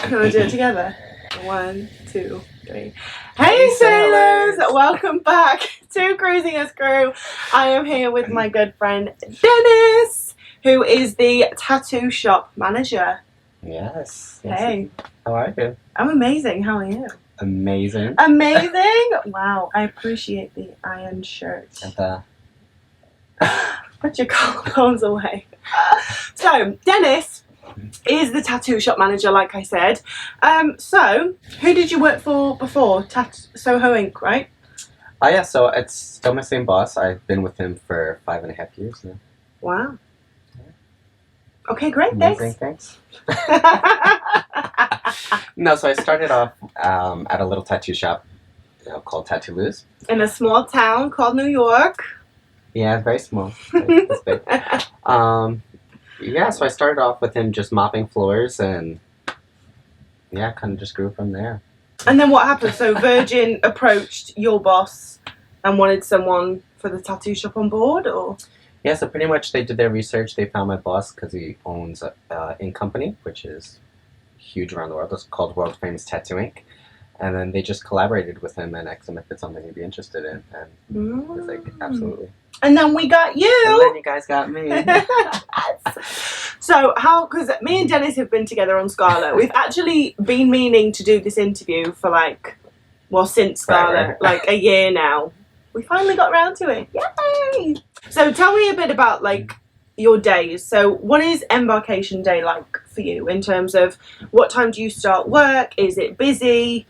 Can we do it together? 1, 2, 3. Hey sailors! Welcome back to Cruising as Crew. I am here with my good friend Dennis, who is the tattoo shop manager. Yes. Hey. How are you? I'm amazing. How are you? Amazing. Amazing? Wow, I appreciate the iron shirt. Put your collarbones away. So, Dennis is the tattoo shop manager, like I said. So, who did you work for before? Soho Inc., right? Oh yeah, so it's still my same boss. I've been with him for 5.5 years now. Wow. Okay, great. Amazing, thanks. No, so I started off at a little tattoo shop called Tattoo Lose. In a small town called New York. Yeah, it's very small. It's big. Yeah, so I started off with him just mopping floors and yeah, kind of just grew from there. And then what happened? So Virgin approached your boss and wanted someone for the tattoo shop on board, or? Yeah, so pretty much they did their research. They found my boss because he owns Ink Company, which is huge around the world. It's called World Famous Tattoo Inc. And then they just collaborated with him and asked him if it's something he'd be interested in. And I was like, absolutely. And then we got you. And then you guys got me. So because me and Dennis have been together on Scarlet. We've actually been meaning to do this interview for since Scarlet, like a year now. We finally got around to it. Yay! So tell me a bit about your days. So what is Embarkation Day like for you in terms of what time do you start work? Is it busy?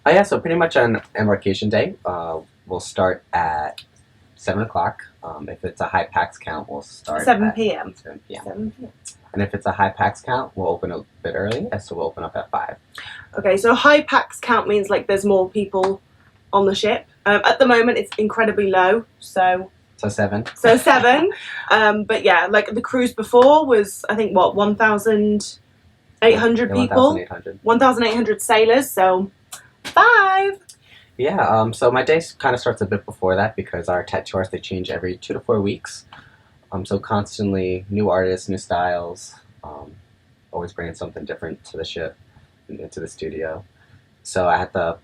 Yeah, so pretty much on Embarkation Day, we'll start at 7 o'clock. If it's a high pax count, we'll start 7 p.m. 7 p.m. 7 p.m. And if it's a high pax count, we'll open a bit early, so we'll open up at 5. Okay, so high pax count means there's more people on the ship. At the moment, it's incredibly low, so 7. So 7. But yeah, the cruise before was, I think, 1,800 people? 1,800. 1,800 sailors, so 5. Yeah, so my day kind of starts a bit before that because our tattoo artists, they change every 2 to 4 weeks. So constantly new artists, new styles, always bringing something different to the ship, into the studio. So I had to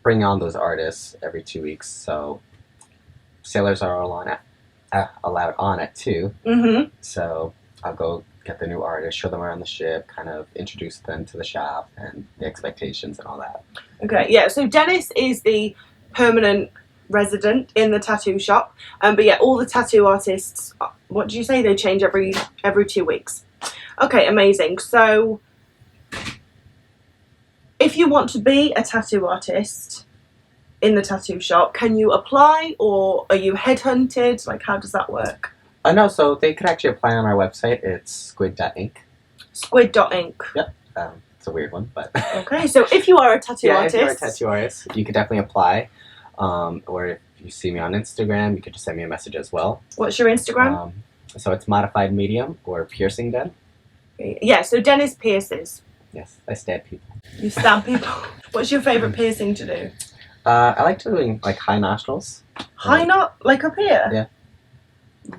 bring on those artists every 2 weeks. So sailors are all allowed on at 2. Mm-hmm. So I'll go get the new artists, show them around the ship, kind of introduce them to the shop and the expectations and all that. Okay, yeah, so Dennis is the permanent resident in the tattoo shop. But yeah, all the tattoo artists, what did you say? They change every 2 weeks. Okay, amazing. So if you want to be a tattoo artist in the tattoo shop, can you apply or are you headhunted? How does that work? No, so they could actually apply on our website. It's squid.inc. Squid.inc. Yep. It's a weird one, but... Okay, so if you are a tattoo artist... if you're a tattoo artist, you could definitely apply. Or if you see me on Instagram, you could just send me a message as well. What's your Instagram? So it's modified medium or piercing den. Yeah, so Dennis pierces. Yes, I stab people. You stab people. What's your favourite piercing to do? I like doing high nostrils. High up here? Yeah.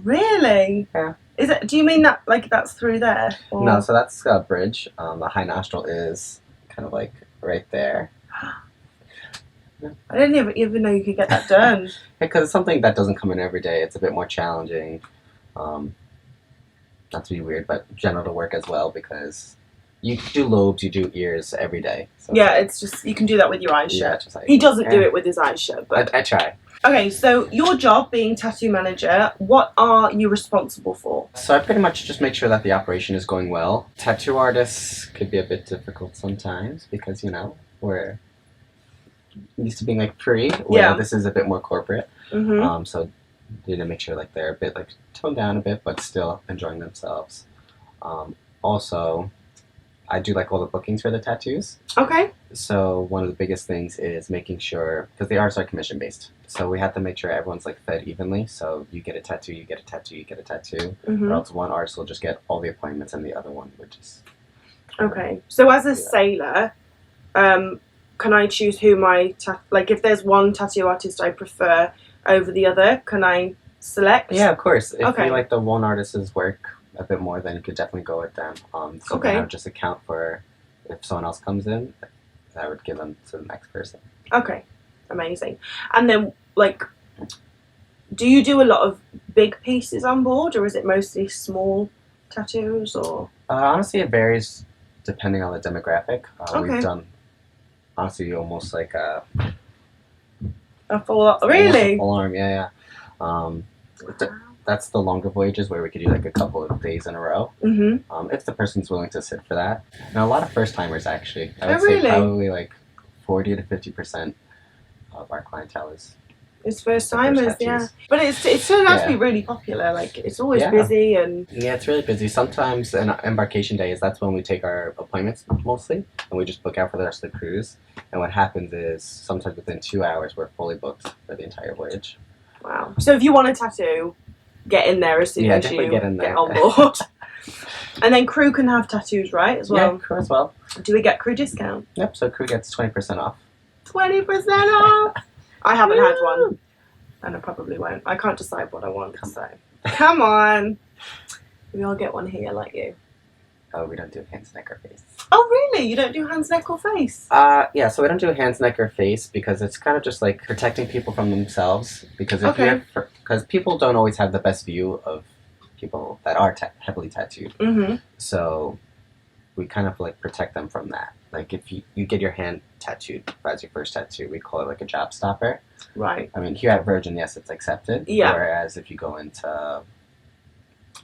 Really? Yeah. Is it? Do you mean that that's through there? Or? No, so that's a bridge. The high nostril is kind of right there. Yeah. I didn't even know you could get that done. Because it's something that doesn't come in every day. It's a bit more challenging. Not to be weird, but genital work as well because you do lobes, you do ears every day. So yeah, it's just you can do that with your eyes shut. Yeah, he doesn't do it with his eyes shut, but I try. Okay, so your job being tattoo manager, what are you responsible for? So I pretty much just make sure that the operation is going well. Tattoo artists could be a bit difficult sometimes because, we're used to being free, where this is a bit more corporate. Mm-hmm. So you need to make sure they're a bit toned down a bit, but still enjoying themselves. Also, I do all the bookings for the tattoos. Okay. So one of the biggest things is making sure, because the artists are commission based, so we have to make sure everyone's fed evenly. So you get a tattoo, you get a tattoo, you get a tattoo, or else one artist will just get all the appointments and the other one would just. Okay. So as a sailor, can I choose who my if there's one tattoo artist I prefer over the other, can I select? Yeah, of course. If okay. you like the one artist's work a bit more, then you could definitely go with them. So Okay. then I would just account for if someone else comes in, I would give them to the next person. Okay, amazing. And then, like, do you do a lot of big pieces on board, or is it mostly small tattoos? Or Honestly, it varies depending on the demographic. Okay. We've done, honestly, almost like a a full almost a really? full arm. Yeah. That's the longer voyages where we could do like a couple of days in a row. Mm-hmm. If the person's willing to sit for that. And a lot of first timers actually. I would really? say probably like 40 to 50% of our clientele is It's first the timers, tattoos. yeah. But it turned out to be Yeah. really popular. Like, it's always Yeah. busy and Yeah, it's really busy. Sometimes an embarkation day is that's when we take our appointments mostly, and we just book out for the rest of the cruise. And what happens is sometimes within 2 hours we're fully booked for the entire voyage. wow. So if you want a tattoo, get in there as soon as definitely you get in there. on board. And then crew can have tattoos, right? As well. Yeah, crew as well. Do we get crew discount? Yep. So crew gets 20% off. 20% off. I haven't had one, and I probably won't. I can't decide what I want. So come on, we all get one here, like you. Oh, we don't do hands, neck, or face. Oh, really? You don't do hands, neck, or face? Yeah, so we don't do hands, neck, or face because it's kind of just like protecting people from themselves. Because because people don't always have the best view of people that are heavily tattooed. Mm-hmm. So we kind of like protect them from that. Like if you get your hand tattooed as your first tattoo, we call it like a job stopper. Right. I mean, here at Virgin, yes, it's accepted. Yeah. Whereas if you go into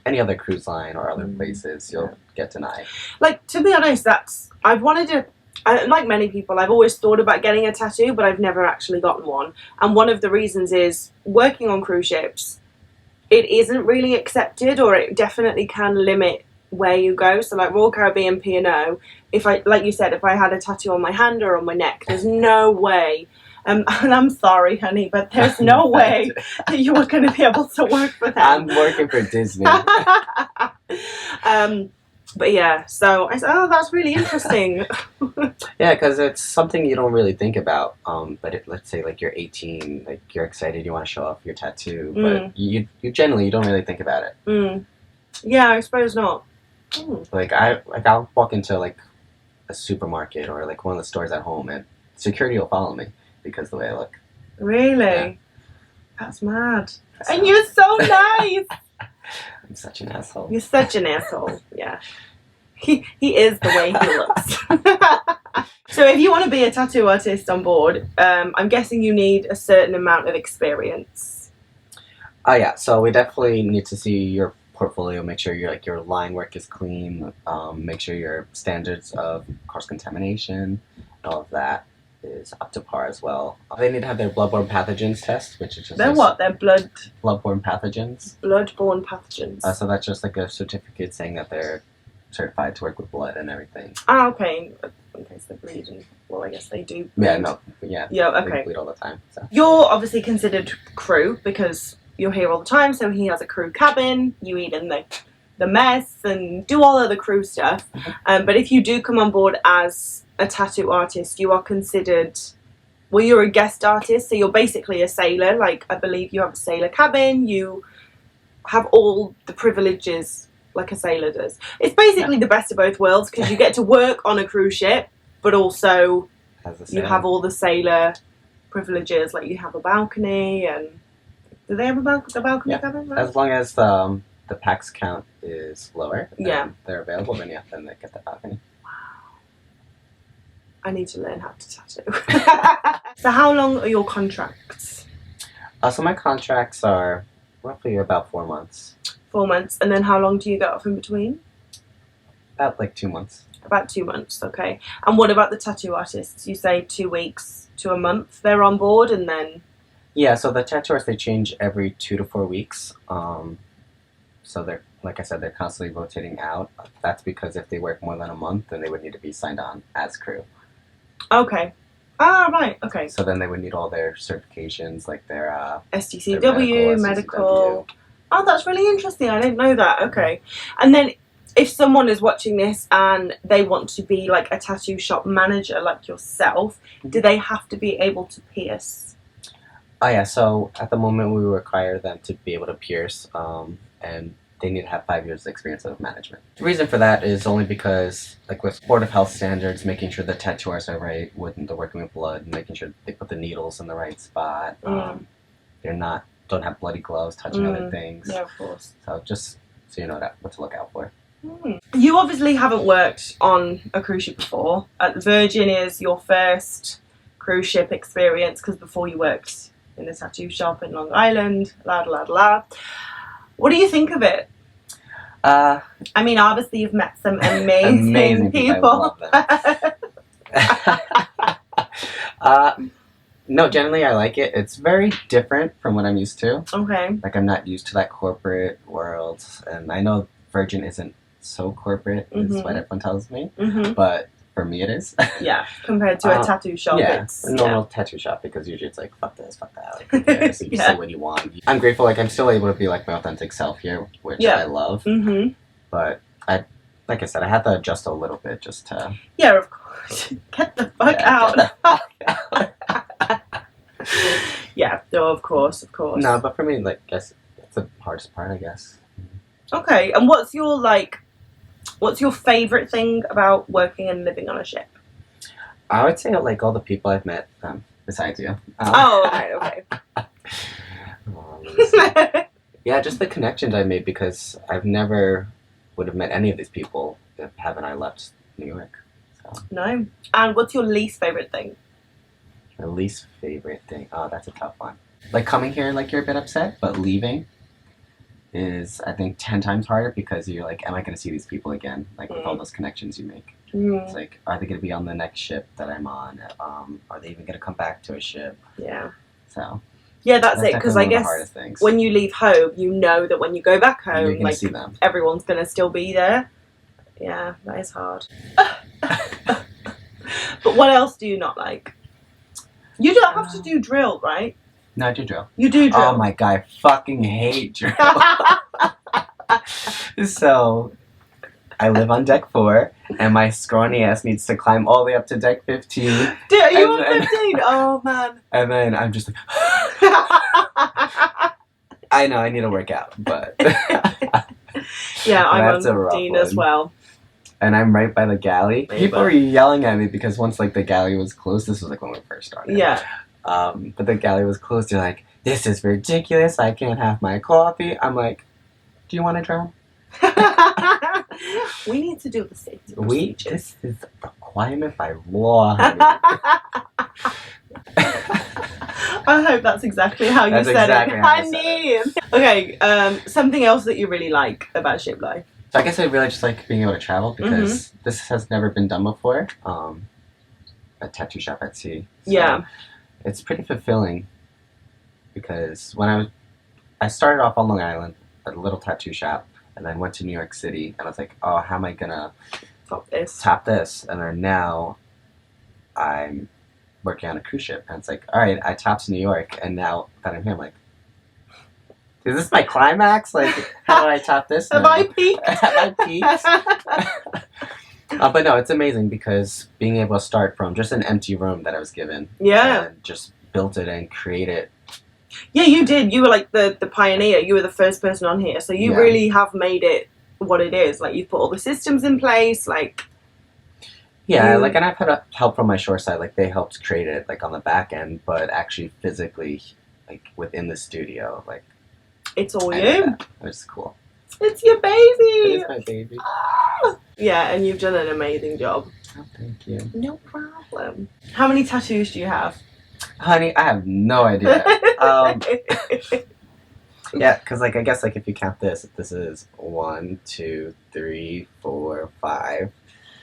any other cruise line or other places, you'll get denied. Like, to be honest, I've wanted to, like many people, I've always thought about getting a tattoo, but I've never actually gotten one. And one of the reasons is working on cruise ships, it isn't really accepted, or it definitely can limit where you go. So like Royal Caribbean P&O, if I, like you said, if I had a tattoo on my hand or on my neck, there's no way. And I'm sorry, honey, but there's no way that you are going to be able to work for them. I'm working for Disney. But yeah, so I said, oh, that's really interesting. Yeah, because it's something you don't really think about. But let's say like you're 18, like you're excited, you want to show off your tattoo, but you generally you don't really think about it. Yeah, I suppose not. Like I'll walk into like a supermarket or like one of the stores at home, and security will follow me because the way I look. Really? Yeah. That's mad. So. And you're so nice. I'm such an asshole. You're such an asshole. Yeah. He is the way he looks. So if you want to be a tattoo artist on board, I'm guessing you need a certain amount of experience. Oh yeah, so we definitely need to see your portfolio, make sure your line work is clean, make sure your standards of cross-contamination and all of that is up to par as well. They need to have their bloodborne pathogens test, which is just They're what? They're bloodborne pathogens. Bloodborne pathogens. So that's just like a certificate saying that they're certified to work with blood and everything. Ah, okay. In case they're bleeding. Well, I guess they do. Bleed. Yeah, no, yeah. Yeah, okay. They bleed all the time. So. You're obviously considered crew because you're here all the time, so he has a crew cabin, you eat in the mess and do all of the crew stuff. But if you do come on board as a tattoo artist, you are considered, well, you're a guest artist, so you're basically a sailor. Like, I believe you have a sailor cabin, you have all the privileges like a sailor does. It's basically the best of both worlds because you get to work on a cruise ship, but also you have all the sailor privileges, like you have a balcony and... Do they have a balcony cabin? Right? As long as the pax count is lower, they're available, then they get the balcony. Wow. I need to learn how to tattoo. So how long are your contracts? So my contracts are roughly about 4 months. 4 months. And then how long do you get off in between? About like 2 months. About 2 months, okay. And what about the tattoo artists? You say 2 weeks to a month they're on board and then... Yeah, so the tattooers, they change every 2 to 4 weeks. So they're, like I said, they're constantly rotating out. That's because if they work more than a month, then they would need to be signed on as crew. Okay. Ah, right, okay. So then they would need all their certifications, like their... STCW, medical. Oh, that's really interesting. I didn't know that. Okay. And then if someone is watching this and they want to be like a tattoo shop manager like yourself, do they have to be able to pierce? Oh yeah, so at the moment we require them to be able to pierce, and they need to have 5 years of experience of management. The reason for that is only because, like with Board of Health standards, making sure the tattooers are right when they're working with blood, and making sure they put the needles in the right spot. Don't have bloody gloves touching other things. Yeah, of course. So just so you know what to look out for. You obviously haven't worked on a cruise ship before. Virgin is your first cruise ship experience because before you worked in the tattoo shop in Long Island. What do you think of it? I mean, obviously you've met some amazing people. I love them. No, generally I like it. It's very different from what I'm used to. Okay. Like I'm not used to that corporate world, and I know Virgin isn't so corporate, is what everyone tells me, but for me it is. Yeah, compared to a tattoo shop. Yeah, it's a normal tattoo shop, because usually it's like, fuck this, fuck that. Like, so you say what you want. I'm grateful, like I'm still able to be like my authentic self here, which I love. But like I said, I had to adjust a little bit just to... Yeah, of course. Get the fuck out. Yeah, no, of course. No, but for me, like, I guess that's the hardest part, I guess. Okay, and what's your favourite thing about working and living on a ship? I would say, like, all the people I've met, besides you. Okay. Yeah, just the connections I made, because I've never would have met any of these people if haven't I left New York. So. No. And what's your least favourite thing? My least favorite thing? Oh, that's a tough one. Like, coming here, like, you're a bit upset, but leaving is, I think, 10 times harder, because you're like, am I going to see these people again? Like, with all those connections you make. It's like, are they going to be on the next ship that I'm on? Are they even going to come back to a ship? Yeah. So... Yeah, that's it, because I guess when you leave home, you know that when you go back home, like, see them. Everyone's going to still be there. Yeah, that is hard. But what else do you not like? You don't have to do drill, right? No, I do drill. You do drill? Oh my god, I fucking hate drill. So, I live on deck 4, and my scrawny ass needs to climb all the way up to deck 15. Dude, are you on 15? Oh, man. And then I'm just like... I know, I need to work out, but... Yeah, I'm on 15 as well. And I'm right by the galley. People were yelling at me, because once, like, the galley was closed, this was, like, when we first started. Yeah. But the galley was closed, they're like, this is ridiculous, I can't have my coffee. I'm like, do you want to drown? We need to do the safety procedures. This is a requirement by law. I hope that's exactly how you said it. Okay, something else that you really like about ship life? So I guess I really just like being able to travel, because this has never been done before. A tattoo shop at sea. So yeah. It's pretty fulfilling, because when I started off on Long Island at a little tattoo shop, and then went to New York City, and I was like, oh, how am I gonna top this? And then now I'm working on a cruise ship, and it's like, all right, I topped New York, and now that I'm here, I'm like, is this my climax? Like, how do I top this now? Have I peaked? Have I peaked? But no, it's amazing, because being able to start from just an empty room that I was given, and just built it and create it. Yeah, you did. You were like the pioneer. You were the first person on here, so you really have made it what it is. Like, you've put all the systems in place, like... Yeah, like, and I put help from my shore side. Like, they helped create it, like, on the back end, but actually physically, like, within the studio, like... It's all you. Which is cool. It's your baby! It is my baby. Yeah, and you've done an amazing job. Oh, thank you. No problem. How many tattoos do you have? Honey, I have no idea. Yeah, because, like, I guess, like, if you count this is 1, 2, 3, 4, 5.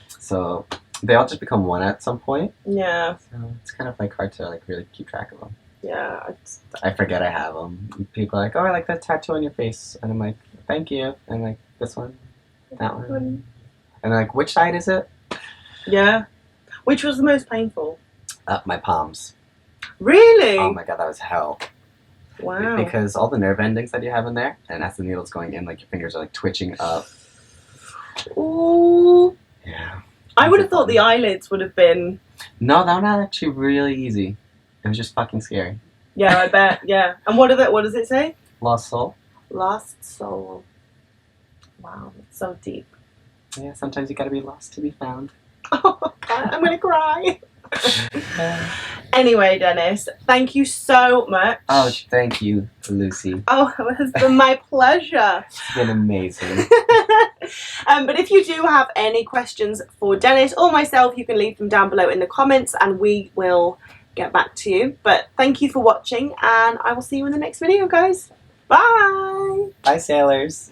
So they all just become one at some point. Yeah. So it's kind of, like, hard to, like, really keep track of them. Yeah. I forget I have them. People are like, oh, I like that tattoo on your face. And I'm like, thank you. And, like, this one, that one. And, like, which side is it? Yeah. Which was the most painful? My palms. Really? Oh my god, that was hell. Wow. Because all the nerve endings that you have in there, and as the needle's going in, like, your fingers are, like, twitching up. Ooh. Yeah. I would have thought the eyelids would have been... No, that one was actually really easy. It was just fucking scary. Yeah, I bet, yeah. And what does it say? Lost soul. Lost soul. Wow, that's so deep. Yeah, sometimes you gotta be lost to be found. Oh, I'm gonna cry. Anyway, Dennis, thank you so much. Oh, thank you, Lucy. Oh, it has been my pleasure. It's been amazing. But if you do have any questions for Dennis or myself, you can leave them down below in the comments and we will get back to you. But thank you for watching and I will see you in the next video, guys. Bye! Bye, sailors.